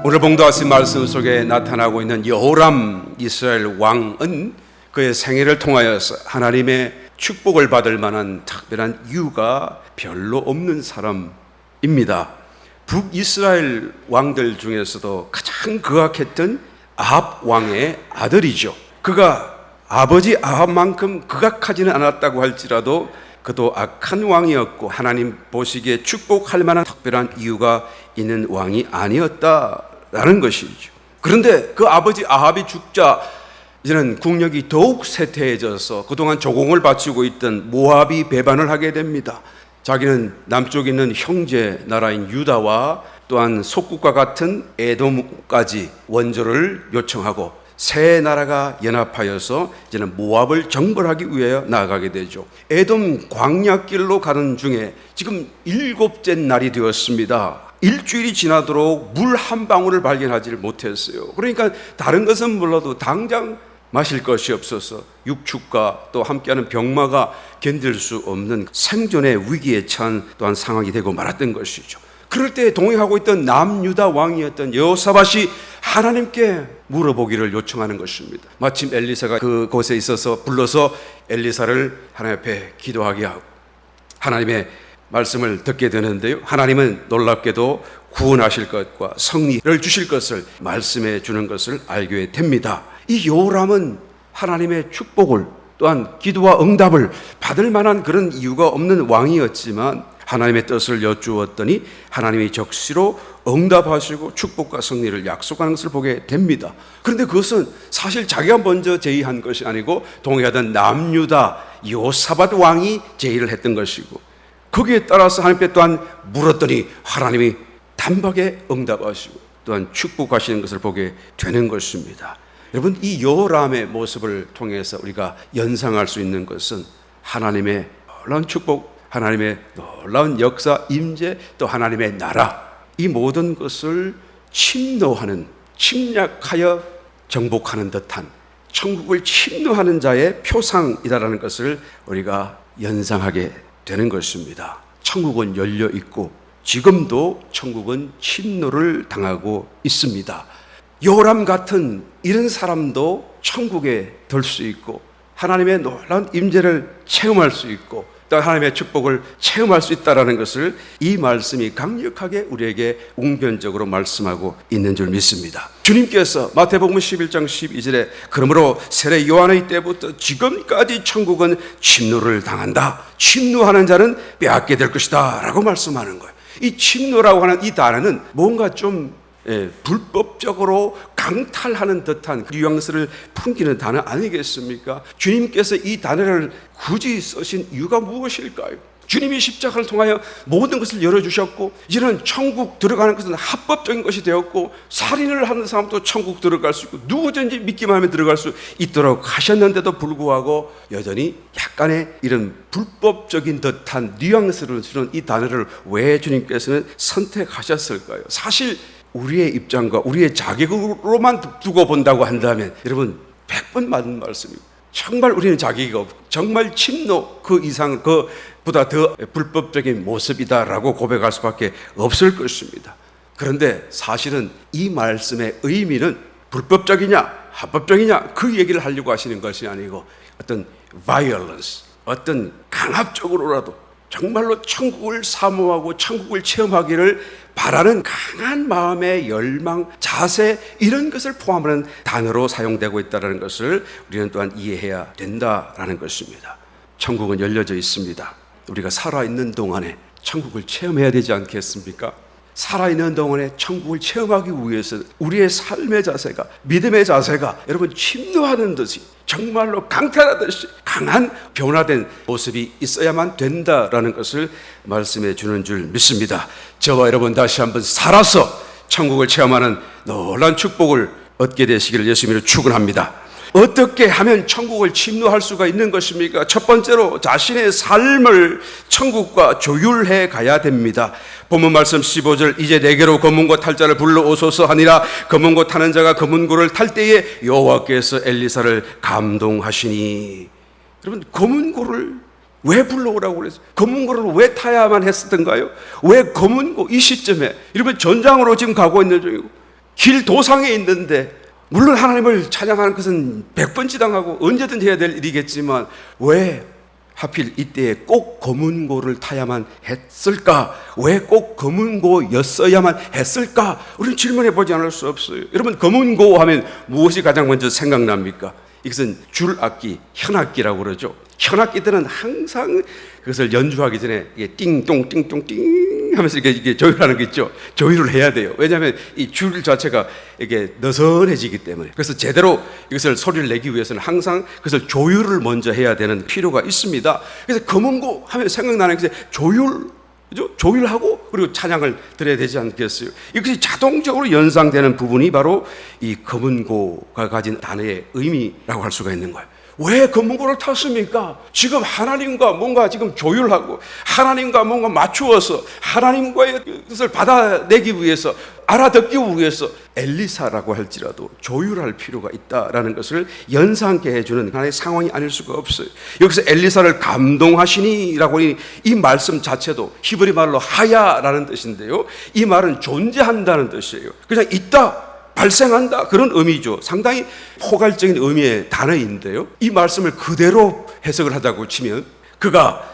오늘 봉독하신 말씀 속에 나타나고 있는 여호람 이스라엘 왕은 그의 생애를 통하여서 하나님의 축복을 받을 만한 특별한 이유가 별로 없는 사람입니다. 북이스라엘 왕들 중에서도 가장 극악했던 아합 왕의 아들이죠. 그가 아버지 아합만큼 극악하지는 않았다고 할지라도 그도 악한 왕이었고 하나님 보시기에 축복할 만한 특별한 이유가 있는 왕이 아니었다라는 것이죠. 그런데 그 아버지 아합이 죽자 이제는 국력이 더욱 쇠퇴해져서 그동안 조공을 바치고 있던 모압이 배반을 하게 됩니다. 자기는 남쪽에 있는 형제 나라인 유다와 또한 속국과 같은 에돔까지 원조를 요청하고 세 나라가 연합하여서 이제는 모압을 정벌하기 위해 나아가게 되죠. 에돔 광야길로 가는 중에 지금 7째 날이 되었습니다. 일주일이 지나도록 물 한 방울을 발견하지 못했어요. 그러니까 다른 것은 몰라도 당장 마실 것이 없어서 육축과 또 함께하는 병마가 견딜 수 없는 생존의 위기에 처한 또한 상황이 되고 말았던 것이죠. 그럴 때 동행하고 있던 남유다 왕이었던 여호사밧이 하나님께 물어보기를 요청하는 것입니다. 마침 엘리사가 그곳에 있어서 불러서 엘리사를 하나님 앞에 기도하게 하고 하나님의 말씀을 듣게 되는데요, 하나님은 놀랍게도 구원하실 것과 승리를 주실 것을 말씀해 주는 것을 알게 됩니다. 이 여호람은 하나님의 축복을 또한 기도와 응답을 받을 만한 그런 이유가 없는 왕이었지만 하나님의 뜻을 여쭈었더니 하나님이 적시로 응답하시고 축복과 승리를 약속하는 것을 보게 됩니다. 그런데 그것은 사실 자기가 먼저 제의한 것이 아니고 동행하던 남유다 여호사밧 왕이 제의를 했던 것이고 거기에 따라서 하나님께 또한 물었더니 하나님이 단박에 응답하시고 또한 축복하시는 것을 보게 되는 것입니다. 여러분, 이 여호람의 모습을 통해서 우리가 연상할 수 있는 것은 하나님의 놀라운 축복, 하나님의 놀라운 역사, 임재, 또 하나님의 나라, 이 모든 것을 침노하는, 침략하여 정복하는 듯한 천국을 침노하는 자의 표상이다라는 것을 우리가 연상하게 되는 것입니다. 천국은 열려 있고 지금도 천국은 침노를 당하고 있습니다. 여호람 같은 이런 사람도 천국에 들 수 있고 하나님의 놀라운 임재를 체험할 수 있고 또 하나님의 축복을 체험할 수 있다는 것을 이 말씀이 강력하게 우리에게 웅변적으로 말씀하고 있는 줄 믿습니다. 주님께서 마태복음 11장 12절에 그러므로 세례 요한의 때부터 지금까지 천국은 침노를 당한다, 침노하는 자는 빼앗게 될 것이다 라고 말씀하는 거예요. 이 침노라고 하는 이 단어는 뭔가 좀 불법적으로 강탈하는 듯한 뉘앙스를 풍기는 단어 아니겠습니까? 주님께서 이 단어를 굳이 쓰신 이유가 무엇일까요? 주님이 십자가를 통하여 모든 것을 열어주셨고 이제는 천국 들어가는 것은 합법적인 것이 되었고 살인을 하는 사람도 천국 들어갈 수 있고 누구든지 믿기만 하면 들어갈 수 있도록 하셨는데도 불구하고 여전히 약간의 이런 불법적인 듯한 뉘앙스를 주는 이 단어를 왜 주님께서는 선택하셨을까요? 사실 우리의 입장과 우리의 자격으로만 두고 본다고 한다면 여러분 100번 맞는 말씀입니다. 정말 우리는 자격이 없고 정말 침노 그 이상 그보다 더 불법적인 모습이다라고 고백할 수밖에 없을 것입니다. 그런데 사실은 이 말씀의 의미는 불법적이냐 합법적이냐 그 얘기를 하려고 하시는 것이 아니고 어떤 violence, 어떤 강압적으로라도 정말로 천국을 사모하고 천국을 체험하기를 바라는 강한 마음의 열망, 자세 이런 것을 포함하는 단어로 사용되고 있다는 것을 우리는 또한 이해해야 된다라는 것입니다. 천국은 열려져 있습니다. 우리가 살아있는 동안에 천국을 체험해야 되지 않겠습니까? 살아있는 동안에 천국을 체험하기 위해서 우리의 삶의 자세가, 믿음의 자세가 여러분 침노하는 듯이 정말로 강탈하듯이 강한 변화된 모습이 있어야만 된다라는 것을 말씀해 주는 줄 믿습니다. 저와 여러분 다시 한번 살아서 천국을 체험하는 놀라운 축복을 얻게 되시기를 예수님으로 축원합니다. 어떻게 하면 천국을 침노할 수가 있는 것입니까? 첫 번째로 자신의 삶을 천국과 조율해 가야 됩니다. 본문 말씀 15절 이제 내게로 검은고 탈 자를 불러오소서 하니라. 검은고 타는 자가 검은고를 탈 때에 여호와께서 엘리사를 감동하시니. 여러분 검은고를 왜 불러오라고 그랬어요? 검은고를 왜 타야만 했었던가요? 왜 검은고 이 시점에 여러분 전장으로 지금 가고 있는 중이고 길 도상에 있는데, 물론 하나님을 찬양하는 것은 100번 지당하고 언제든 해야 될 일이겠지만 왜 하필 이때에 꼭 검은고를 타야만 했을까? 왜 꼭 검은고였어야만 했을까? 우리는 질문해 보지 않을 수 없어요. 여러분, 검은고 하면 무엇이 가장 먼저 생각납니까? 이것은 줄악기, 현악기라고 그러죠. 현악기들은 항상 그것을 연주하기 전에 이게 띵동 띵동 띵 하면서 이게 조율하는 게 있죠. 조율을 해야 돼요. 왜냐하면 이 줄 자체가 이게 느슨해지기 때문에. 그래서 제대로 이것을 소리를 내기 위해서는 항상 그것을 조율을 먼저 해야 되는 필요가 있습니다. 그래서 검은고 하면 생각나는 게 조율, 그죠? 조율하고 그리고 찬양을 드려야 되지 않겠어요? 이것이 자동적으로 연상되는 부분이 바로 이 검은고가 가진 단어의 의미라고 할 수가 있는 거예요. 왜 검은고를 탔습니까? 지금 하나님과 뭔가 지금 조율하고 하나님과 뭔가 맞추어서 하나님과의 것을 받아내기 위해서, 알아듣기 위해서 엘리사라고 할지라도 조율할 필요가 있다라는 것을 연상케 해주는 하나의 상황이 아닐 수가 없어요. 여기서 엘리사를 감동하시니라고 이 말씀 자체도 히브리 말로 하야라는 뜻인데요, 이 말은 존재한다는 뜻이에요. 그냥 있다, 발생한다, 그런 의미죠. 상당히 포괄적인 의미의 단어인데요, 이 말씀을 그대로 해석을 하자고 치면 그가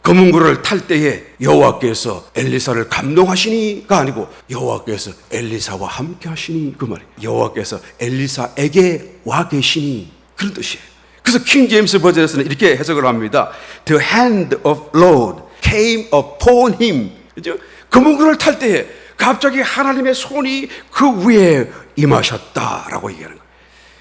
검은고를 탈 때에 여호와께서 엘리사를 감동하시니가 아니고 여호와께서 엘리사와 함께 하시니, 그 말이에요. 여호와께서 엘리사에게 와 계시니, 그런 뜻이에요. 그래서 킹 제임스 버전에서는 이렇게 해석을 합니다. The hand of Lord came upon him. 그죠? 검은고를 탈 때에 갑자기 하나님의 손이 그 위에 임하셨다라고 얘기하는 거예요.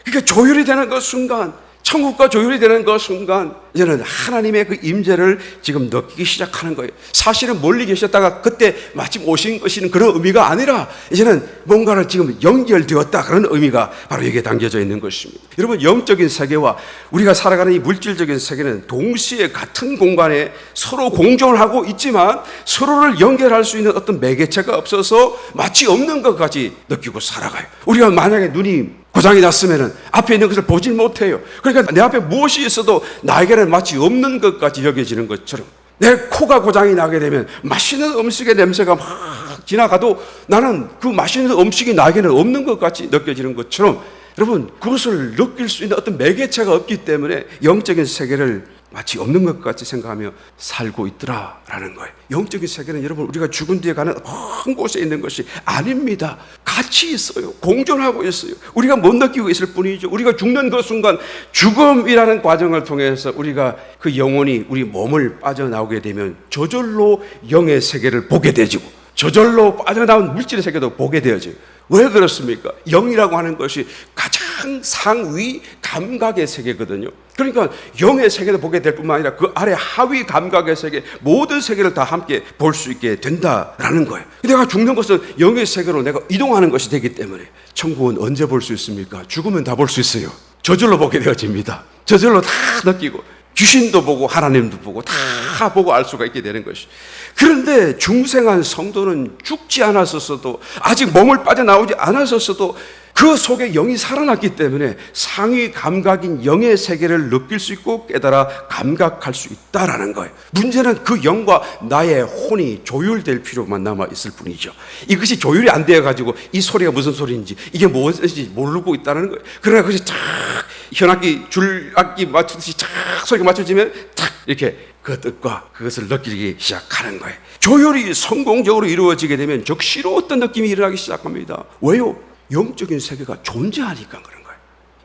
그러니까 조율이 되는 그 순간, 천국과 조율이 되는 그 순간 이제는 하나님의 그 임재를 지금 느끼기 시작하는 거예요. 사실은 멀리 계셨다가 그때 마침 오신 것이는 그런 의미가 아니라 이제는 뭔가를 지금 연결되었다, 그런 의미가 바로 여기에 담겨져 있는 것입니다. 여러분, 영적인 세계와 우리가 살아가는 이 물질적인 세계는 동시에 같은 공간에 서로 공존을 하고 있지만 서로를 연결할 수 있는 어떤 매개체가 없어서 마치 없는 것 같이 느끼고 살아가요. 우리가 만약에 눈이 고장이 났으면 앞에 있는 것을 보질 못해요. 그러니까 내 앞에 무엇이 있어도 나에게는 마치 없는 것 같이 여겨지는 것처럼, 내 코가 고장이 나게 되면 맛있는 음식의 냄새가 막 지나가도 나는 그 맛있는 음식이 나에게는 없는 것 같이 느껴지는 것처럼, 여러분, 그것을 느낄 수 있는 어떤 매개체가 없기 때문에 영적인 세계를 마치 없는 것 같이 생각하며 살고 있더라라는 거예요. 영적인 세계는 여러분, 우리가 죽은 뒤에 가는 먼 곳에 있는 것이 아닙니다. 같이 있어요. 공존하고 있어요. 우리가 못 느끼고 있을 뿐이죠. 우리가 죽는 그 순간, 죽음이라는 과정을 통해서 우리가 그 영혼이 우리 몸을 빠져나오게 되면 저절로 영의 세계를 보게 되죠. 저절로 빠져나온 물질의 세계도 보게 되어져요. 왜 그렇습니까? 영이라고 하는 것이 가장 상위 감각의 세계거든요. 그러니까 영의 세계도 보게 될 뿐만 아니라 그 아래 하위 감각의 세계, 모든 세계를 다 함께 볼 수 있게 된다라는 거예요. 내가 죽는 것은 영의 세계로 내가 이동하는 것이 되기 때문에 천국은 언제 볼 수 있습니까? 죽으면 다 볼 수 있어요. 저절로 보게 되어집니다. 저절로 다 느끼고, 귀신도 보고 하나님도 보고 다 보고 알 수가 있게 되는 것이. 그런데 중생한 성도는 죽지 않았었어도, 아직 몸을 빠져나오지 않았었어도 그 속에 영이 살아났기 때문에 상위 감각인 영의 세계를 느낄 수 있고 깨달아 감각할 수 있다라는 거예요. 문제는 그 영과 나의 혼이 조율될 필요만 남아 있을 뿐이죠. 이것이 조율이 안 되어가지고 이 소리가 무슨 소리인지, 이게 무엇인지 모르고 있다는 거예요. 그러나 그것이 탁 현악기, 줄악기 맞추듯이 탁 소리가 맞춰지면 탁 이렇게 그 뜻과 그것을 느끼기 시작하는 거예요. 조율이 성공적으로 이루어지게 되면 적시로 어떤 느낌이 일어나기 시작합니다. 왜요? 영적인 세계가 존재하니까 그런 거예요.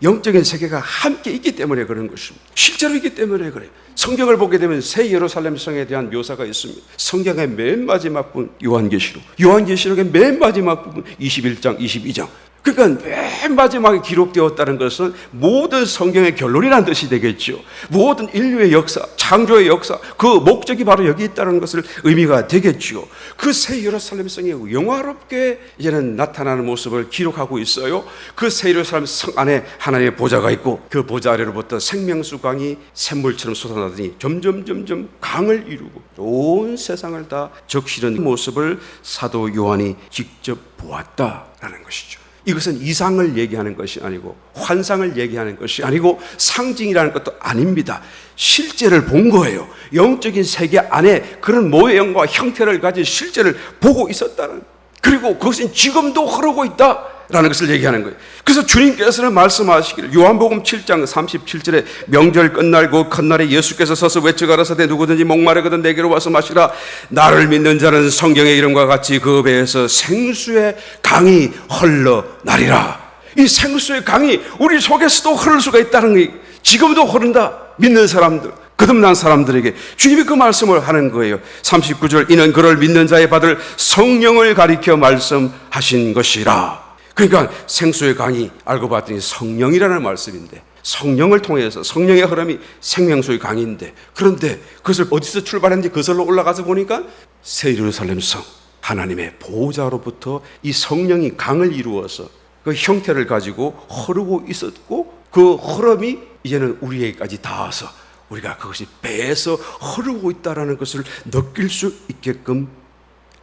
영적인 세계가 함께 있기 때문에 그런 것입니다. 실제로 있기 때문에 그래요. 성경을 보게 되면 새 예루살렘 성에 대한 묘사가 있습니다. 성경의 맨 마지막 부분 요한계시록, 요한계시록의 맨 마지막 부분 21장, 22장. 그러니까 맨 마지막에 기록되었다는 것은 모든 성경의 결론이라는 뜻이 되겠죠. 모든 인류의 역사, 창조의 역사, 그 목적이 바로 여기 있다는 것을 의미가 되겠죠. 그 새 예루살렘 성이 영화롭게 이제는 나타나는 모습을 기록하고 있어요. 그 새 예루살렘 성 안에 하나님의 보좌가 있고, 그 보좌 아래로부터 생명수 강이 샘물처럼 솟아나더니 점점 강을 이루고 온 세상을 다 적시는 모습을 사도 요한이 직접 보았다라는 것이죠. 이것은 이상을 얘기하는 것이 아니고 환상을 얘기하는 것이 아니고 상징이라는 것도 아닙니다. 실제를 본 거예요. 영적인 세계 안에 그런 모형과 형태를 가진 실제를 보고 있었다는, 그리고 그것은 지금도 흐르고 있다. 라는 것을 얘기하는 거예요. 그래서 주님께서는 말씀하시기를 요한복음 7장 37절에 명절 끝날 그 첫날에 예수께서 서서 외쳐가라사대 누구든지 목마르거든 내게로 와서 마시라. 나를 믿는 자는 성경의 이름과 같이 그 배에서 생수의 강이 흘러나리라. 이 생수의 강이 우리 속에서도 흐를 수가 있다는 거예요. 지금도 흐른다. 믿는 사람들, 거듭난 사람들에게 주님이 그 말씀을 하는 거예요. 39절 이는 그를 믿는 자의 받을 성령을 가리켜 말씀하신 것이라. 그러니까 생수의 강이 알고 봤더니 성령이라는 말씀인데, 성령을 통해서 성령의 흐름이 생명수의 강인데, 그런데 그것을 어디서 출발했는지 그것으로 올라가서 보니까 새 예루살렘 성 하나님의 보호자로부터 이 성령이 강을 이루어서 그 형태를 가지고 흐르고 있었고, 그 흐름이 이제는 우리에게까지 닿아서 우리가 그것이 배에서 흐르고 있다는 것을 느낄 수 있게끔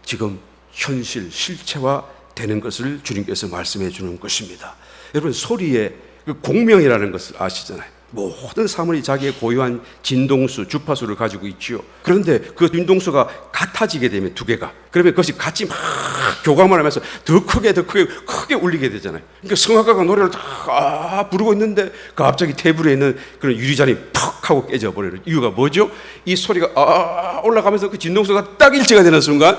지금 현실 실체화 되는 것을 주님께서 말씀해 주는 것입니다. 여러분, 소리의 그 공명이라는 것을 아시잖아요. 모든 사물이 자기의 고유한 진동수, 주파수를 가지고 있지요. 그런데 그 진동수가 같아지게 되면 두 개가, 그러면 그것이 같이 막 교감을 하면서 더 크게 울리게 되잖아요. 그러니까 성악가가 노래를 다 부르고 있는데 갑자기 테이블에 있는 그런 유리잔이 팍 하고 깨져버리는 이유가 뭐죠? 이 소리가 올라가면서 그 진동수가 딱 일치가 되는 순간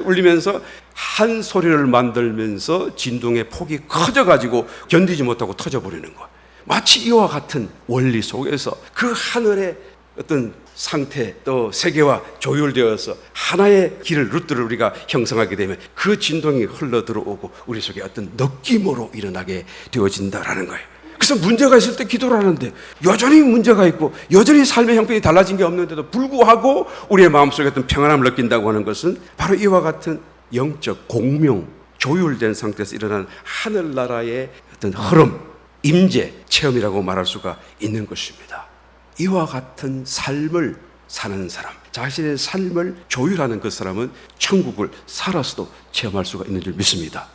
울리면서 한 소리를 만들면서 진동의 폭이 커져가지고 견디지 못하고 터져버리는 거예요. 마치 이와 같은 원리 속에서 그 하늘의 어떤 상태 또 세계와 조율되어서 하나의 길을, 루트를 우리가 형성하게 되면 그 진동이 흘러 들어오고 우리 속에 어떤 느낌으로 일어나게 되어진다라는 거예요. 그래서 문제가 있을 때 기도를 하는데 여전히 문제가 있고 여전히 삶의 형편이 달라진 게 없는데도 불구하고 우리의 마음속에 어떤 평안함을 느낀다고 하는 것은 바로 이와 같은 영적 공명, 조율된 상태에서 일어나는 하늘나라의 어떤 흐름, 임재, 체험이라고 말할 수가 있는 것입니다. 이와 같은 삶을 사는 사람, 자신의 삶을 조율하는 그 사람은 천국을 살아서도 체험할 수가 있는 줄 믿습니다.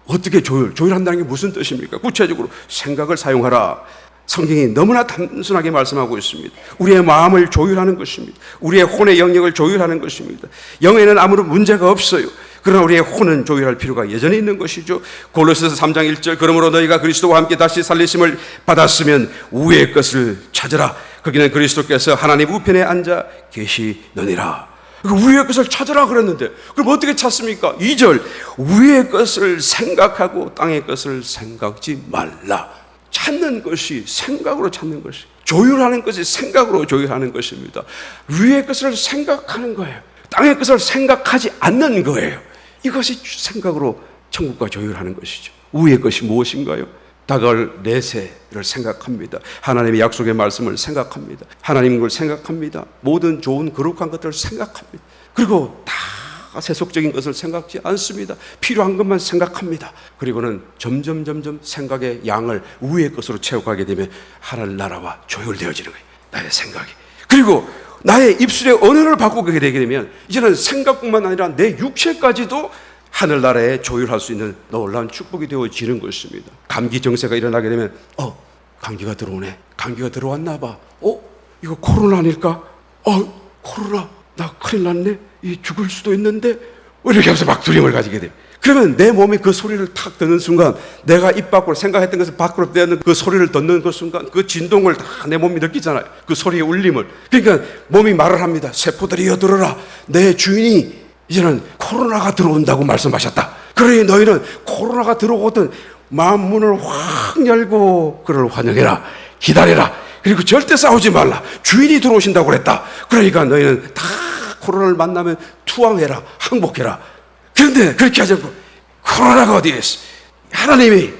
어떻게 조율한다는 게 무슨 뜻입니까? 구체적으로 생각을 사용하라. 성경이 너무나 단순하게 말씀하고 있습니다. 우리의 마음을 조율하는 것입니다. 우리의 혼의 영역을 조율하는 것입니다. 영에는 아무런 문제가 없어요. 그러나 우리의 혼은 조율할 필요가 여전히 있는 것이죠. 골로새서 3장 1절 그러므로 너희가 그리스도와 함께 다시 살리심을 받았으면 위의 것을 찾으라. 거기는 그리스도께서 하나님 우편에 앉아 계시느니라. 위의 것을 찾으라 그랬는데 그럼 어떻게 찾습니까? 2절 위의 것을 생각하고 땅의 것을 생각지 말라. 찾는 것이 생각으로 찾는 것이, 조율하는 것이 생각으로 조율하는 것입니다. 위의 것을 생각하는 거예요. 땅의 것을 생각하지 않는 거예요. 이것이 생각으로 천국과 조율하는 것이죠. 위의 것이 무엇인가요? 다가올 내세를 생각합니다. 하나님의 약속의 말씀을 생각합니다. 하나님을 생각합니다. 모든 좋은 거룩한 것들을 생각합니다. 그리고 다 세속적인 것을 생각지 않습니다. 필요한 것만 생각합니다. 그리고는 점점 생각의 양을 위의 것으로 채워가게 되면 하늘나라와 조율되어지는 거예요. 나의 생각이. 그리고 나의 입술의 언어를 바꾸게 되게 되면 이제는 생각뿐만 아니라 내 육체까지도 하늘나라에 조율할 수 있는 놀라운 축복이 되어지는 것입니다. 감기 증세가 일어나게 되면 감기가 들어오네. 감기가 들어왔나 봐. 이거 코로나 아닐까? 코로나 나 큰일 났네. 이 죽을 수도 있는데 이렇게 하면서 막 두려움을 가지게 돼요. 그러면 내 몸이 그 소리를 탁 듣는 순간 내가 입 밖으로 생각했던 것을 밖으로 내는 그 소리를 듣는 그 순간 그 진동을 다 내 몸이 느끼잖아요. 그 소리의 울림을. 그러니까 몸이 말을 합니다. 세포들이 여들어라. 내 주인이 이제는 코로나가 들어온다고 말씀하셨다. 그러니 너희는 코로나가 들어오거든 마음 문을 확 열고 그를 환영해라. 기다려라. 그리고 절대 싸우지 말라. 주인이 들어오신다고 그랬다. 그러니까 너희는 다 코로나를 만나면 투항해라. 항복해라. 그런데 그렇게 하지 않고 코로나가 어디에 있어? 하나님이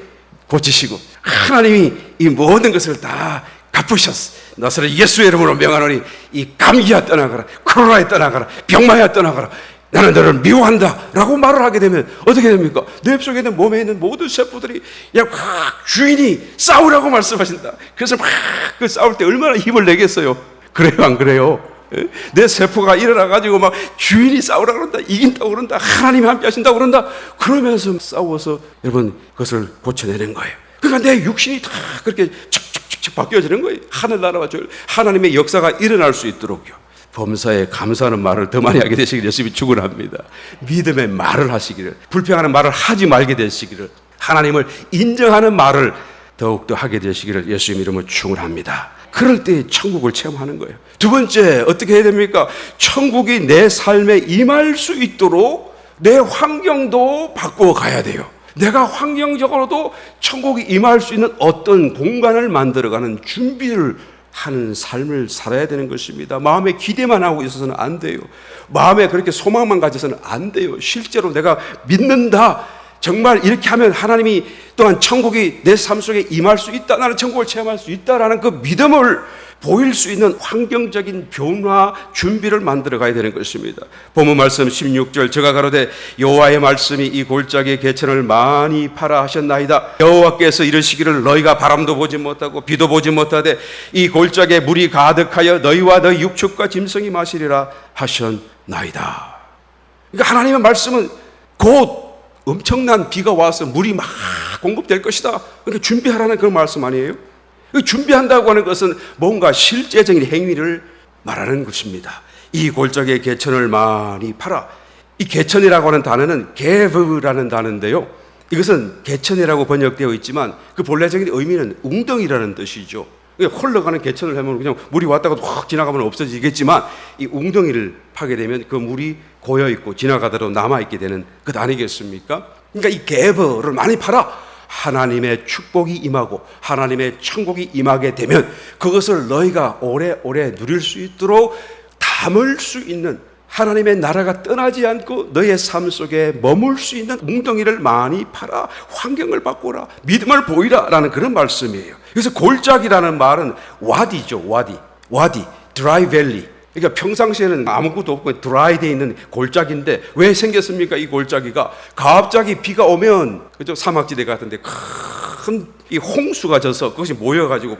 고치시고 하나님이 이 모든 것을 다 갚으셨어. 나사렛 예수의 이름으로 명하노니 이 감기야 떠나가라. 코로나에 떠나가라. 병마야 떠나가라. 나는 너를 미워한다 라고 말을 하게 되면 어떻게 됩니까? 내 속에 있는 몸에 있는 모든 세포들이 주인이 싸우라고 말씀하신다. 그래서 막 그 싸울 때 얼마나 힘을 내겠어요? 그래요 안 그래요? 내 세포가 일어나가지고 막 주인이 싸우라고 그런다. 이긴다고 그런다. 하나님이 함께 하신다고 그런다. 그러면서 싸워서 여러분 그것을 고쳐내는 거예요. 그러니까 내 육신이 다 그렇게 척척척척 바뀌어지는 거예요. 하늘나라와 하나님의 역사가 일어날 수 있도록요. 범사에 감사하는 말을 더 많이 하게 되시기를 예수님이 축원합니다. 믿음의 말을 하시기를, 불평하는 말을 하지 말게 되시기를, 하나님을 인정하는 말을 더욱더 하게 되시기를 예수님 이름으로 축원합니다. 그럴 때 천국을 체험하는 거예요. 두 번째, 어떻게 해야 됩니까? 천국이 내 삶에 임할 수 있도록 내 환경도 바꾸어 가야 돼요. 내가 환경적으로도 천국이 임할 수 있는 어떤 공간을 만들어가는 준비를 하는 삶을 살아야 되는 것입니다. 마음에 기대만 하고 있어서는 안 돼요. 마음에 그렇게 소망만 가져서는 안 돼요. 실제로 내가 믿는다, 정말 이렇게 하면 하나님이 또한 천국이 내 삶 속에 임할 수 있다, 나는 천국을 체험할 수 있다라는 그 믿음을 보일 수 있는 환경적인 변화 준비를 만들어 가야 되는 것입니다. 본문 말씀 16절, 저가 가로되 여호와의 말씀이 이 골짜기의 개천을 많이 팔아 하셨나이다. 여호와께서 이르시기를 너희가 바람도 보지 못하고 비도 보지 못하되 이 골짜기에 물이 가득하여 너희와 너희 육축과 짐승이 마시리라 하셨나이다. 그러니까 하나님의 말씀은 곧 엄청난 비가 와서 물이 막 공급될 것이다. 그러니까 준비하라는 그런 말씀 아니에요? 준비한다고 하는 것은 뭔가 실제적인 행위를 말하는 것입니다. 이 골짜기의 개천을 많이 팔아. 이 개천이라고 하는 단어는 게브라는 단어인데요, 이것은 개천이라고 번역되어 있지만 그 본래적인 의미는 웅덩이라는 뜻이죠. 흘러가는 개천을 하면 그냥 물이 왔다가 확 지나가면 없어지겠지만 이 웅덩이를 파게 되면 그 물이 고여있고 지나가더라도 남아있게 되는 것 아니겠습니까? 그러니까 이 게브를 많이 팔아. 하나님의 축복이 임하고 하나님의 천국이 임하게 되면 그것을 너희가 오래오래 누릴 수 있도록 담을 수 있는, 하나님의 나라가 떠나지 않고 너희의 삶 속에 머물 수 있는 웅덩이를 많이 팔아 환경을 바꾸라, 믿음을 보이라 라는 그런 말씀이에요. 그래서 골짜기라는 말은 와디죠. 와디, 드라이 밸리. 그러니까 평상시에는 아무것도 없고 드라이 되어 있는 골짜기인데 왜 생겼습니까? 이 골짜기가 갑자기 비가 오면 그죠, 사막지대 같은데 큰 이 홍수가 져서 그것이 모여가지고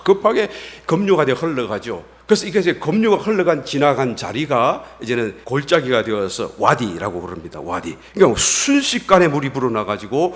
급하게 급류가 되어 흘러가죠. 그래서 이게 이제 급류가 지나간 자리가 이제는 골짜기가 되어서 와디라고 부릅니다. 와디. 그러니까 순식간에 물이 불어나가지고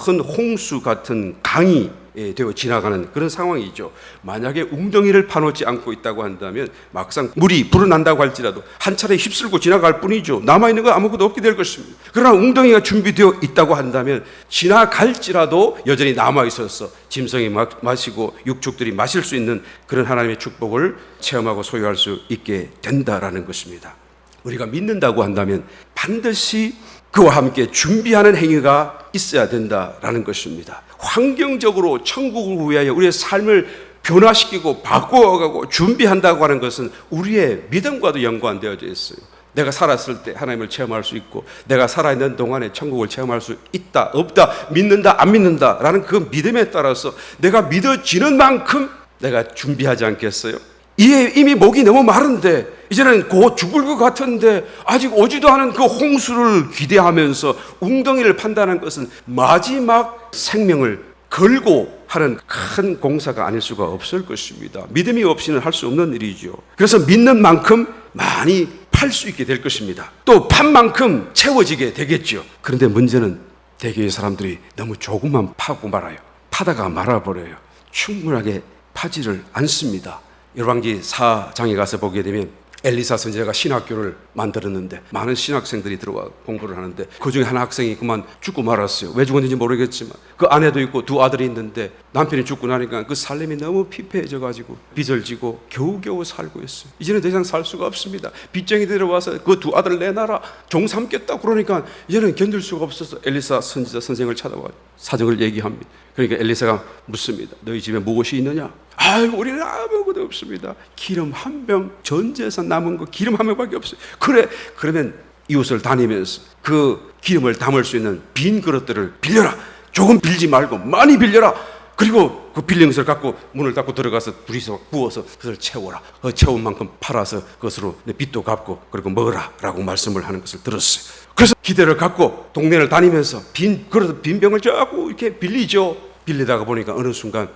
큰 홍수 같은 강이 되어 지나가는 그런 상황이죠. 만약에 웅덩이를 파놓지 않고 있다고 한다면 막상 물이 불어난다고 할지라도 한 차례 휩쓸고 지나갈 뿐이죠. 남아있는 건 아무것도 없게 될 것입니다. 그러나 웅덩이가 준비되어 있다고 한다면 지나갈지라도 여전히 남아있어서 짐승이 마시고 육축들이 마실 수 있는 그런 하나님의 축복을 체험하고 소유할 수 있게 된다라는 것입니다. 우리가 믿는다고 한다면 반드시 그와 함께 준비하는 행위가 있어야 된다라는 것입니다. 환경적으로 천국을 위하여 우리의 삶을 변화시키고 바꾸어가고 준비한다고 하는 것은 우리의 믿음과도 연관되어져 있어요. 내가 살았을 때 하나님을 체험할 수 있고 내가 살아있는 동안에 천국을 체험할 수 있다 없다, 믿는다 안 믿는다라는 그 믿음에 따라서 내가 믿어지는 만큼 내가 준비하지 않겠어요? 이미 목이 너무 마른데 이제는 곧 죽을 것 같은데 아직 오지도 않은 그 홍수를 기대하면서 웅덩이를 판다는 것은 마지막 생명을 걸고 하는 큰 공사가 아닐 수가 없을 것입니다. 믿음이 없이는 할 수 없는 일이죠. 그래서 믿는 만큼 많이 팔 수 있게 될 것입니다. 또 판 만큼 채워지게 되겠죠. 그런데 문제는 대개의 사람들이 너무 조금만 파고 말아요. 파다가 말아버려요. 충분하게 파지를 않습니다. 열왕기 4장에 가서 보게 되면 엘리사 선지자가 신학교를 만들었는데 많은 신학생들이 들어와 공부를 하는데 그중에 한 학생이 그만 죽고 말았어요. 왜 죽었는지 모르겠지만 그 아내도 있고 두 아들이 있는데 남편이 죽고 나니까 그 삶이 너무 피폐해져 가지고 빚을 지고 겨우겨우 살고 있어요. 이제는 더 이상 살 수가 없습니다. 빚쟁이 들어와서 그 두 아들 내놔라, 종 삼겠다 그러니까 이제는 견딜 수가 없어서 엘리사 선지자 선생을 찾아와 사정을 얘기합니다. 그러니까 엘리사가 묻습니다. 너희 집에 무엇이 있느냐? 아이고 우리는 아무것도 없습니다. 기름 한 병, 전 재산 남은 거 기름 한 병밖에 없어요. 그래, 그러면 이웃을 다니면서 그 기름을 담을 수 있는 빈 그릇들을 빌려라. 조금 빌지 말고 많이 빌려라. 그리고 그 빌린 것을 갖고 문을 닫고 들어가서 둘이서 부어서 그것을 채워라. 그 채운 만큼 팔아서 그것으로 내 빚도 갚고 그리고 먹어라 라고 말씀을 하는 것을 들었어요. 그래서 기대를 갖고 동네를 다니면서 빈 병을 자꾸 이렇게 빌리죠. 빌리다가 보니까 어느 순간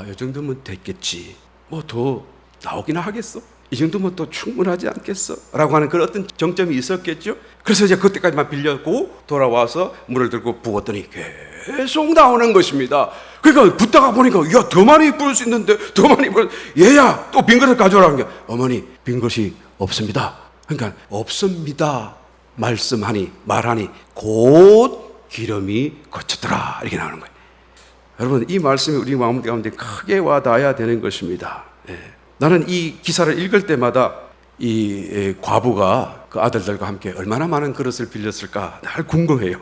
이 정도면 됐겠지. 뭐 더 나오기나 하겠어? 이 정도면 또 충분하지 않겠어? 라고 하는 그런 어떤 정점이 있었겠죠. 그래서 이제 그때까지만 빌렸고 돌아와서 물을 들고 부었더니 계속 나오는 것입니다. 그러니까 붙다가 보니까 야, 더 많이 부을 수 있는데 더 많이 부을, 얘야 또 빈 그릇 가져오라는 게, 어머니 빈 그릇이 없습니다. 그러니까 없습니다 말하니 곧 기름이 거쳤더라, 이렇게 나오는 거예요. 여러분, 이 말씀이 우리 마음 가운데 크게 와닿아야 되는 것입니다. 나는 이 기사를 읽을 때마다 이 과부가 그 아들들과 함께 얼마나 많은 그릇을 빌렸을까 날 궁금해요.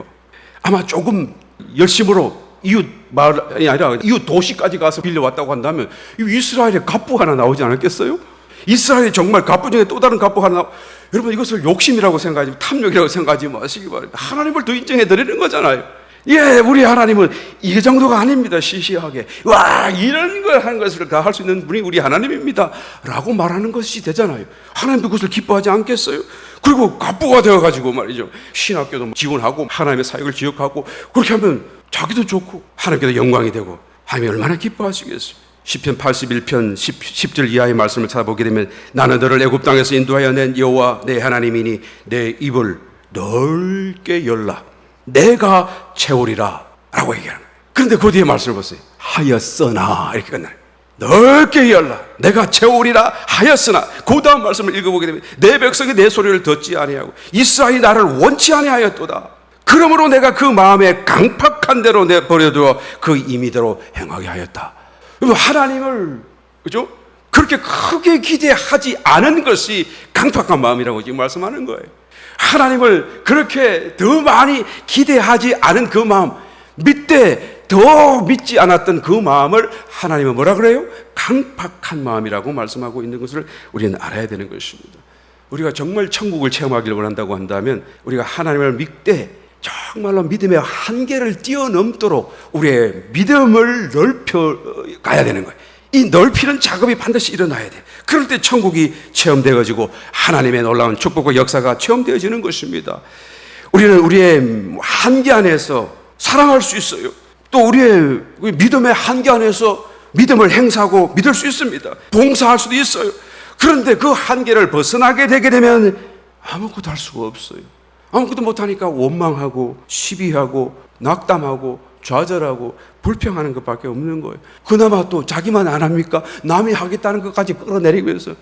아마 조금 열심으로 이웃 마을이 아니라 이웃 도시까지 가서 빌려왔다고 한다면 이스라엘에 갑부 하나 나오지 않았겠어요? 이스라엘이 정말 갑부 중에 또 다른 갑부 하나. 여러분, 이것을 욕심이라고 생각하지, 탐욕이라고 생각하지 마시기 바랍니다. 하나님을 더 인정해 드리는 거잖아요. 예, 우리 하나님은 이 정도가 아닙니다. 시시하게 와 이런 걸 하는 것을 다 할 수 있는 분이 우리 하나님입니다 라고 말하는 것이 되잖아요. 하나님도 그것을 기뻐하지 않겠어요? 그리고 갑부가 되어가지고 말이죠, 신학교도 지원하고 하나님의 사역을 지역하고 그렇게 하면 자기도 좋고 하나님께도 영광이 되고 하나님이 얼마나 기뻐하시겠어요. 시편 81편 10절 이하의 말씀을 찾아보게 되면, 나는 너를 애굽 땅에서 인도하여 낸 여호와 내 하나님이니 내 입을 넓게 열라 내가 채우리라 라고 얘기하는 거예요. 그런데 그 뒤에 말씀을 보세요. 하였으나, 이렇게 끝나요. 넓게 열라 내가 채우리라 하였으나, 그 다음 말씀을 읽어보게 되면, 내 백성이 내 소리를 듣지 아니하고 이스라엘이 나를 원치 아니하였도다. 그러므로 내가 그 마음에 강팍한 대로 내버려두어 그 임의대로 행하게 하였다. 하나님을, 그죠? 그렇게 크게 기대하지 않은 것이 강팍한 마음이라고 지금 말씀하는 거예요. 하나님을 그렇게 더 많이 기대하지 않은 그 마음, 밑에 더 믿지 않았던 그 마음을 하나님은 뭐라 그래요? 강팍한 마음이라고 말씀하고 있는 것을 우리는 알아야 되는 것입니다. 우리가 정말 천국을 체험하기를 원한다고 한다면 우리가 하나님을 믿되 정말로 믿음의 한계를 뛰어넘도록 우리의 믿음을 넓혀 가야 되는 거예요. 이 넓히는 작업이 반드시 일어나야 돼요. 그럴 때 천국이 체험되어지고 하나님의 놀라운 축복과 역사가 체험되어지는 것입니다. 우리는 우리의 한계 안에서 사랑할 수 있어요. 또 우리의 믿음의 한계 안에서 믿음을 행사하고 믿을 수 있습니다. 봉사할 수도 있어요. 그런데 그 한계를 벗어나게 되게 되면 아무것도 할 수가 없어요. 아무것도 못하니까 원망하고 시비하고 낙담하고 좌절하고 불평하는 것밖에 없는 거예요. 그나마 또 자기만 안 합니까? 남이 하겠다는 것까지 끌어내리고 해서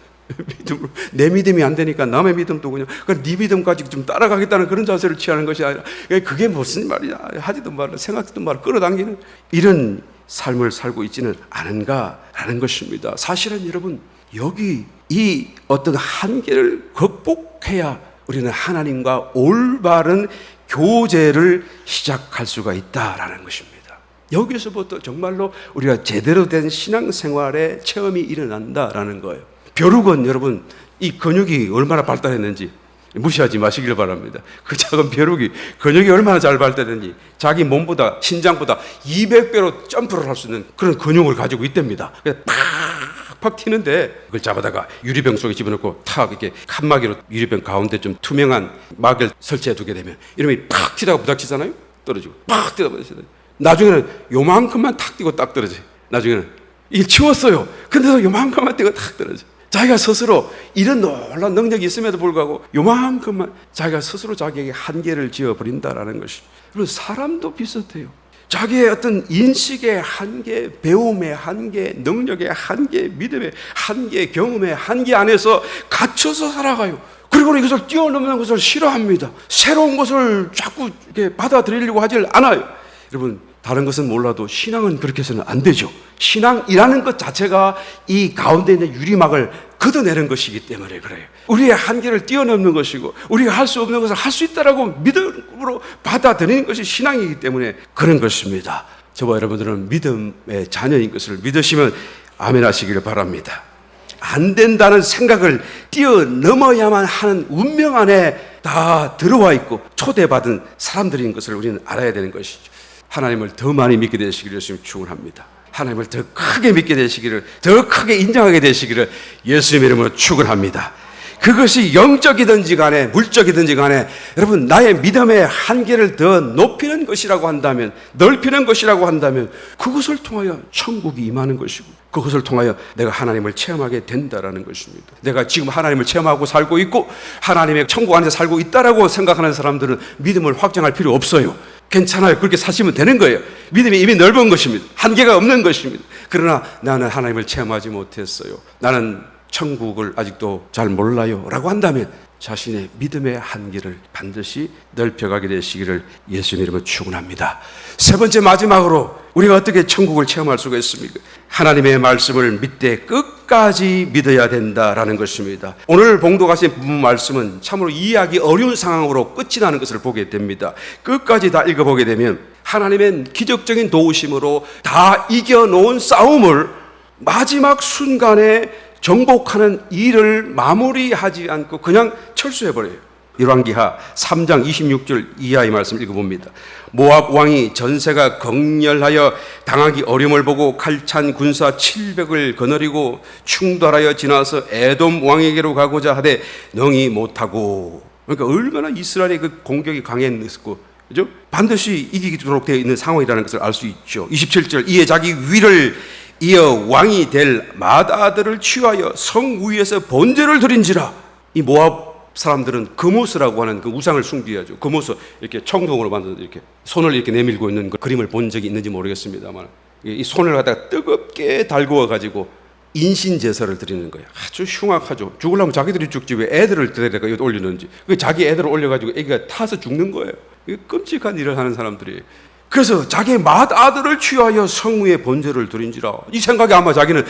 믿음으로, 내 믿음이 안 되니까 남의 믿음도 그냥 네 믿음까지 좀 따라가겠다는 그런 자세를 취하는 것이 아니라, 그게 무슨 말이야, 하지도 말라 생각지도 말라 끌어당기는 이런 삶을 살고 있지는 않은가라는 것입니다. 사실은 여러분, 여기 이 어떤 한계를 극복해야 우리는 하나님과 올바른 교제를 시작할 수가 있다라는 것입니다. 여기서부터 정말로 우리가 제대로 된 신앙생활의 체험이 일어난다라는 거예요. 벼룩은 여러분, 이 근육이 얼마나 발달했는지 무시하지 마시길 바랍니다. 그 작은 벼룩이 근육이 얼마나 잘 발달했는지 자기 몸보다, 신장보다 200배로 점프를 할 수 있는 그런 근육을 가지고 있답니다. 그래서 팍 튀는데 그걸 잡아다가 유리병 속에 집어넣고 탁 이렇게 칸막이로 유리병 가운데 좀 투명한 막을 설치해 두게 되면 이놈이 팍 튀다가 부닥치잖아요. 떨어지고 팍 튀다가 부닥치잖아요. 나중에는 요만큼만 탁 뛰고 딱 떨어져요. 나중에는 이게 치웠어요. 근데도 요만큼만 뛰고 탁 떨어져요. 자기가 스스로 이런 놀라운 능력이 있음에도 불구하고 요만큼만 자기가 스스로 자기에게 한계를 지어버린다라는 것이. 그리고 사람도 비슷해요. 자기의 어떤 인식의 한계, 배움의 한계, 능력의 한계, 믿음의 한계, 경험의 한계 안에서 갇혀서 살아가요. 그리고 이것을 뛰어넘는 것을 싫어합니다. 새로운 것을 자꾸 이렇게 받아들이려고 하질 않아요. 여러분, 다른 것은 몰라도 신앙은 그렇게 해서는 안 되죠. 신앙이라는 것 자체가 이 가운데 있는 유리막을 걷어내는 것이기 때문에 그래요. 우리의 한계를 뛰어넘는 것이고 우리가 할 수 없는 것을 할 수 있다라고 믿음으로 받아들이는 것이 신앙이기 때문에 그런 것입니다. 저와 여러분들은 믿음의 자녀인 것을 믿으시면 아멘 하시기를 바랍니다. 안 된다는 생각을 뛰어넘어야만 하는 운명 안에 다 들어와 있고 초대받은 사람들인 것을 우리는 알아야 되는 것이죠. 하나님을 더 많이 믿게 되시기를 예수님 축원합니다. 하나님을 더 크게 믿게 되시기를, 더 크게 인정하게 되시기를 예수님 이름으로 축원합니다. 그것이 영적이든지 간에 물적이든지 간에 여러분, 나의 믿음의 한계를 더 높이는 것이라고 한다면, 넓히는 것이라고 한다면 그것을 통하여 천국이 임하는 것이고 그것을 통하여 내가 하나님을 체험하게 된다라는 것입니다. 내가 지금 하나님을 체험하고 살고 있고 하나님의 천국 안에서 살고 있다라고 생각하는 사람들은 믿음을 확정할 필요 없어요. 괜찮아요. 그렇게 사시면 되는 거예요. 믿음이 이미 넓은 것입니다. 한계가 없는 것입니다. 그러나 나는 하나님을 체험하지 못했어요. 나는 천국을 아직도 잘 몰라요. 라고 한다면 자신의 믿음의 한계를 반드시 넓혀가게 되시기를 예수님 이름으로 축원합니다. 세 번째, 마지막으로 우리가 어떻게 천국을 체험할 수가 있습니까? 하나님의 말씀을 믿되 끝까지 믿어야 된다라는 것입니다. 오늘 봉독하신 부분 말씀은 참으로 이해하기 어려운 상황으로 끝이 나는 것을 보게 됩니다. 끝까지 다 읽어보게 되면 하나님의 기적적인 도우심으로 다 이겨놓은 싸움을 마지막 순간에 정복하는 일을 마무리하지 않고 그냥 철수해버려요. 열왕기하 3장 26절 이하의 말씀 읽어봅니다. 모압 왕이 전세가 극렬하여 당하기 어려움을 보고 칼찬 군사 700을 거느리고 충돌하여 지나서 에돔 왕에게로 가고자 하되 능히 못하고. 그러니까 얼마나 이스라엘의 그 공격이 강했고, 그죠? 반드시 이기도록 되어 있는 상황이라는 것을 알 수 있죠. 27절 이에 자기 위를 이어 왕이 될 맏아들을 취하여 성 위에서 번제를 드린지라. 이 모압 사람들은 금오스라고 하는 그 우상을 숭배하죠. 금오스, 이렇게 청동으로 만든 이렇게 손을 이렇게 내밀고 있는 그 그림을 본 적이 있는지 모르겠습니다만, 이 손을 갖다가 뜨겁게 달구어 가지고 인신 제사를 드리는 거예요. 아주 흉악하죠. 죽으려면 자기들이 죽지 왜 애들을 데려다가 여기 올리는지. 자기 애들을 올려가지고 애기가 타서 죽는 거예요. 이게 끔찍한 일을 하는 사람들이. 그래서 자기의 맏아들을 취하여 성위에 번제를 드린지라. 이 생각에 아마 자기는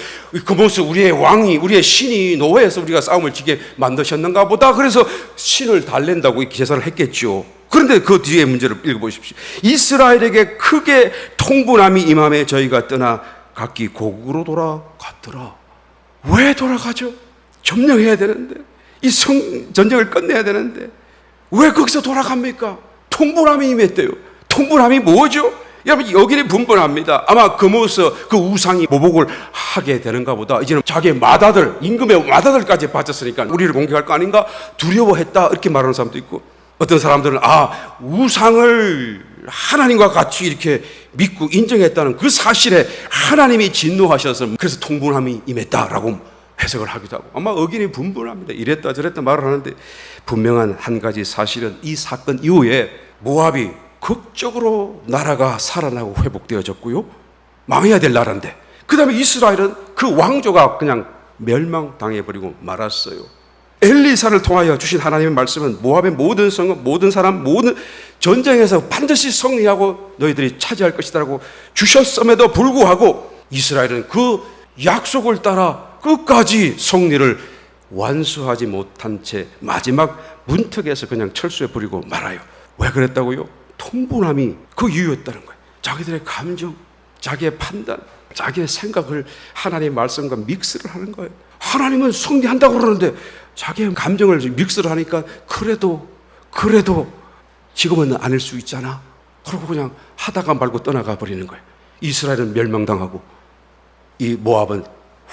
그 모습, 우리의 왕이, 우리의 신이 노예해서 우리가 싸움을 지게 만드셨는가 보다. 그래서 신을 달랜다고 이 제사를 했겠죠. 그런데 그 뒤에 문제를 읽어보십시오. 이스라엘에게 크게 통분함이 임함에 저희가 떠나 각기 고국으로 돌아갔더라. 왜 돌아가죠? 점령해야 되는데, 이 전쟁을 끝내야 되는데 왜 거기서 돌아갑니까? 통분함이 임했대요. 통분함이 뭐죠? 여러분, 여기는 분분합니다. 아마 금오스, 그 우상이 모복을 하게 되는가 보다. 이제는 자기의 맏아들, 임금의 맏아들까지 바쳤으니까 우리를 공격할 거 아닌가 두려워했다, 이렇게 말하는 사람도 있고, 어떤 사람들은 우상을 하나님과 같이 이렇게 믿고 인정했다는 그 사실에 하나님이 진노하셔서 그래서 통분함이 임했다라고 해석을 하기도 하고, 아마 의견이 분분합니다. 이랬다 저랬다 말을 하는데, 분명한 한 가지 사실은 이 사건 이후에 모압이 극적으로 나라가 살아나고 회복되어졌고요, 망해야 될 나라인데, 그 다음에 이스라엘은 그 왕조가 그냥 멸망당해버리고 말았어요. 엘리사를 통하여 주신 하나님의 말씀은 모압의 모든 성읍, 모든 사람, 모든 전쟁에서 반드시 승리하고 너희들이 차지할 것이다라고 주셨음에도 불구하고 이스라엘은 그 약속을 따라 끝까지 승리를 완수하지 못한 채 마지막 문턱에서 그냥 철수해버리고 말아요. 왜 그랬다고요? 통분함이 그 이유였다는 거예요. 자기들의 감정, 자기의 판단, 자기의 생각을 하나님의 말씀과 믹스를 하는 거예요. 하나님은 승리한다고 그러는데 자기의 감정을 믹스를 하니까 그래도 지금은 아닐 수 있잖아. 그러고 그냥 하다가 말고 떠나가 버리는 거예요. 이스라엘은 멸망당하고 이 모압은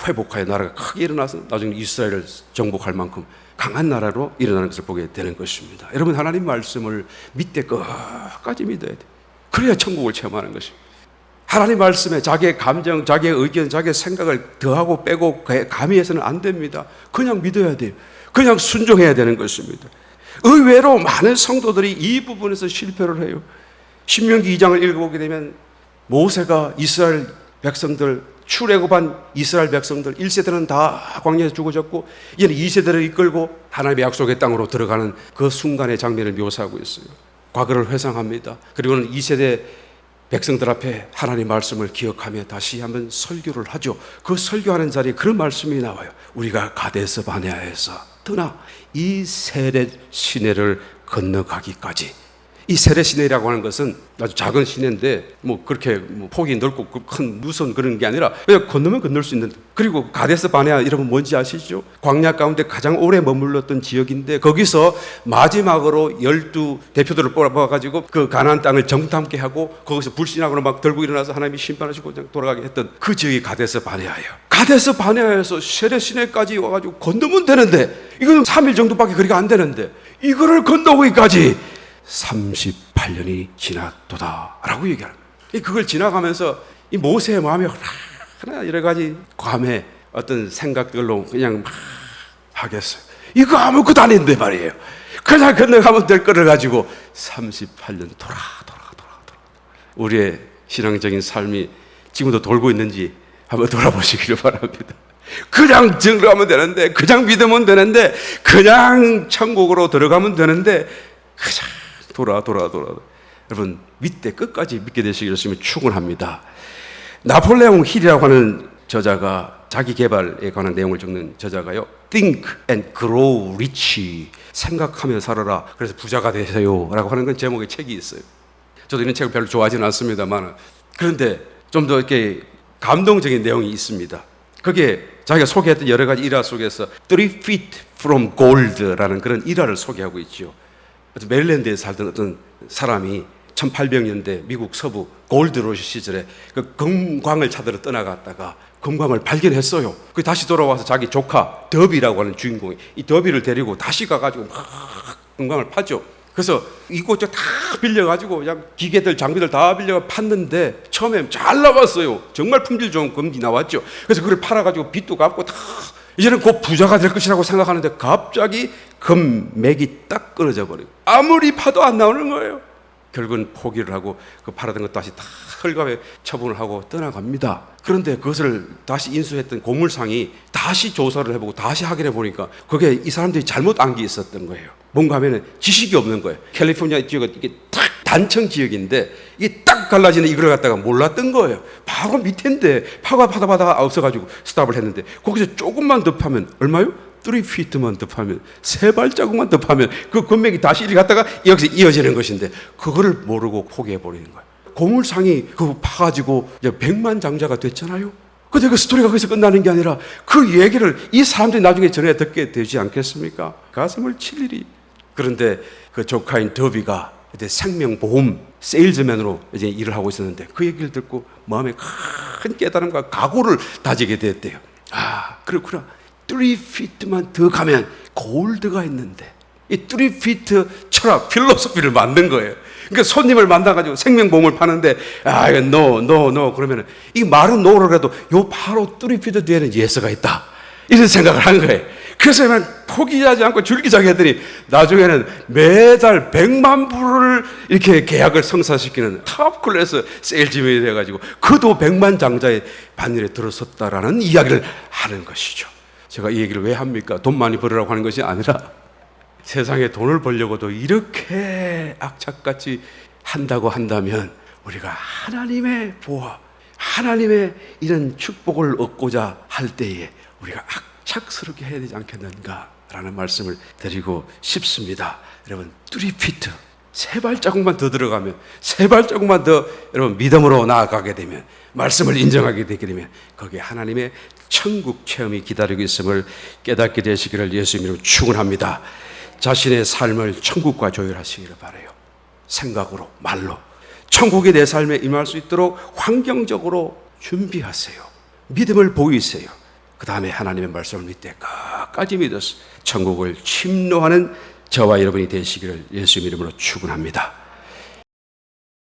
회복하여 나라가 크게 일어나서 나중에 이스라엘을 정복할 만큼 강한 나라로 일어나는 것을 보게 되는 것입니다. 여러분, 하나님 말씀을 믿되 끝까지 믿어야 돼요. 그래야 천국을 체험하는 것입니다. 하나님 말씀에 자기의 감정, 자기의 의견, 자기의 생각을 더하고 빼고 가미해서는 안 됩니다. 그냥 믿어야 돼요. 그냥 순종해야 되는 것입니다. 의외로 많은 성도들이 이 부분에서 실패를 해요. 신명기 2장을 읽어보게 되면 모세가 이스라엘 백성들, 출애굽한 이스라엘 백성들 1세대는 다 광야에서 죽어졌고 이제는 2세대를 이끌고 하나님의 약속의 땅으로 들어가는 그 순간의 장면을 묘사하고 있어요. 과거를 회상합니다. 그리고는 2세대 백성들 앞에 하나님의 말씀을 기억하며 다시 한번 설교를 하죠. 그 설교하는 자리에 그런 말씀이 나와요. 우리가 가데스 바네아에서 떠나 이 세렛 시내를 건너가기까지. 이 세렛 시내라고 하는 것은 아주 작은 시내인데 그렇게 폭이 넓고 큰 무서운 그런 게 아니라 그냥 건너면 건널 수 있는. 그리고 가데스 바네아 여러분 뭔지 아시죠? 광야 가운데 가장 오래 머물렀던 지역인데 거기서 마지막으로 12 대표들을 뽑아가지고 그 가나안 땅을 정탐케 하고 거기서 불신하고 막 들고 일어나서 하나님이 심판하시고 그냥 돌아가게 했던 그 지역이 가데스 바네아예요. 가데스 바네아에서 세렛 시내까지 와가지고 건너면 되는데 이거는 3일 정도밖에 그렇게 안 되는데 이거를 건너오기까지 38년이 지났도다 라고 얘기하는 거예요. 그걸 지나가면서 이 모세의 마음이 하나 여러 가지 감에 어떤 생각들로 그냥 막 하겠어요. 이거 아무것도 아닌데 말이에요. 그냥 건너가면 될 거를 가지고 38년 돌아 우리의 신앙적인 삶이 지금도 돌고 있는지 한번 돌아보시기를 바랍니다. 그냥 증거하면 되는데, 그냥 믿으면 되는데, 그냥 천국으로 들어가면 되는데, 그냥 돌아. 여러분, 밑에 끝까지 믿게 되시기를 축원합니다. 나폴레옹 힐이라고 하는 저자가, 자기 개발에 관한 내용을 적는 저자가요, Think and Grow Rich, 생각하며 살아라, 그래서 부자가 되세요 라고 하는 건 제목의 책이 있어요. 저도 이런 책을 별로 좋아하지는 않습니다만, 그런데 좀 더 이렇게 감동적인 내용이 있습니다. 그게 자기가 소개했던 여러 가지 일화 속에서 3 feet from gold라는 그런 일화를 소개하고 있죠. 메릴랜드에 살던 어떤 사람이 1800년대 미국 서부 골드러시 시절에 그 금광을 찾으러 떠나갔다가 금광을 발견했어요. 그 다시 돌아와서 자기 조카 더비라고 하는 주인공이 이 더비를 데리고 다시 가가지고 막 금광을 파죠. 그래서 이곳저곳 다 빌려가지고 그냥 기계들 장비들 다 빌려 팠는데 처음에 잘 나왔어요. 정말 품질 좋은 금이 나왔죠. 그래서 그걸 팔아가지고 빚도 갚고 다 이제는 곧 부자가 될 것이라고 생각하는데 갑자기 금맥이 딱 끊어져 버리고 아무리 파도 안 나오는 거예요. 결국은 포기를 하고 그 팔았던 것 다시 다 헐값에 처분을 하고 떠나갑니다. 그런데 그것을 다시 인수했던 고물상이 다시 조사를 해보고 다시 확인해 보니까 그게 이 사람들이 잘못 안 게 있었던 거예요. 뭔가 하면은 지식이 없는 거예요. 캘리포니아 지역은 이게 딱 단층 지역인데 이게 딱 갈라지는 이걸 갖다가 몰랐던 거예요. 바로 밑인데 파가 파다가 없어가지고 스탑을 했는데 거기서 조금만 더 파면 얼마요? 3 feet만 더 파면, 3발자국만 더 파면 그 금맥이 다시 이리 갔다가 여기서 이어지는 것인데 그거를 모르고 포기해버리는 거예요. 고물상이 그거 파가지고 이제 100만 장자가 됐잖아요. 근데 그 스토리가 거기서 끝나는 게 아니라 그 얘기를 이 사람들이 나중에 전해 듣게 되지 않겠습니까? 가슴을 칠 일이. 그런데 그 조카인 더비가 그때 생명보험 세일즈맨으로 이제 일을 하고 있었는데 그 얘기를 듣고 마음에 큰 깨달음과 각오를 다지게 됐대요. 아, 그렇구나. 3 feet만 더 가면 골드가 있는데 이 3 feet 철학, 필로소피를 만든 거예요. 그러니까 손님을 만나가지고 생명보험을 파는데 아, 이거 no 그러면은 이 말은 no를 해도 요 바로 3 feet 뒤에는 예스가 있다. 이런 생각을 한 거예요. 그래서 포기하지 않고 줄기차게 했더니 나중에는 매달 100만 불을 이렇게 계약을 성사시키는 탑 클래스 세일즈맨이 돼가지고 그도 100만 장자의 반열에 들어섰다라는 이야기를 하는 것이죠. 제가 이 얘기를 왜 합니까? 돈 많이 벌으라고 하는 것이 아니라 세상에 돈을 벌려고도 이렇게 악착같이 한다고 한다면 우리가 하나님의 보화, 하나님의 이런 축복을 얻고자 할 때에 우리가 악착스럽게 해야 되지 않겠는가라는 말씀을 드리고 싶습니다. 여러분, 3 feet, 3발자국만 더 들어가면, 3발자국만 더 여러분 믿음으로 나아가게 되면, 말씀을 인정하게 되게 되면 거기에 하나님의 천국 체험이 기다리고 있음을 깨닫게 되시기를 예수님으로 축원합니다. 자신의 삶을 천국과 조율하시기를 바라요. 생각으로, 말로 천국이 내 삶에 임할 수 있도록 환경적으로 준비하세요. 믿음을 보이세요. 그 다음에 하나님의 말씀을 믿되 끝까지 믿어서 천국을 침노하는 저와 여러분이 되시기를 예수 이름으로 축원합니다.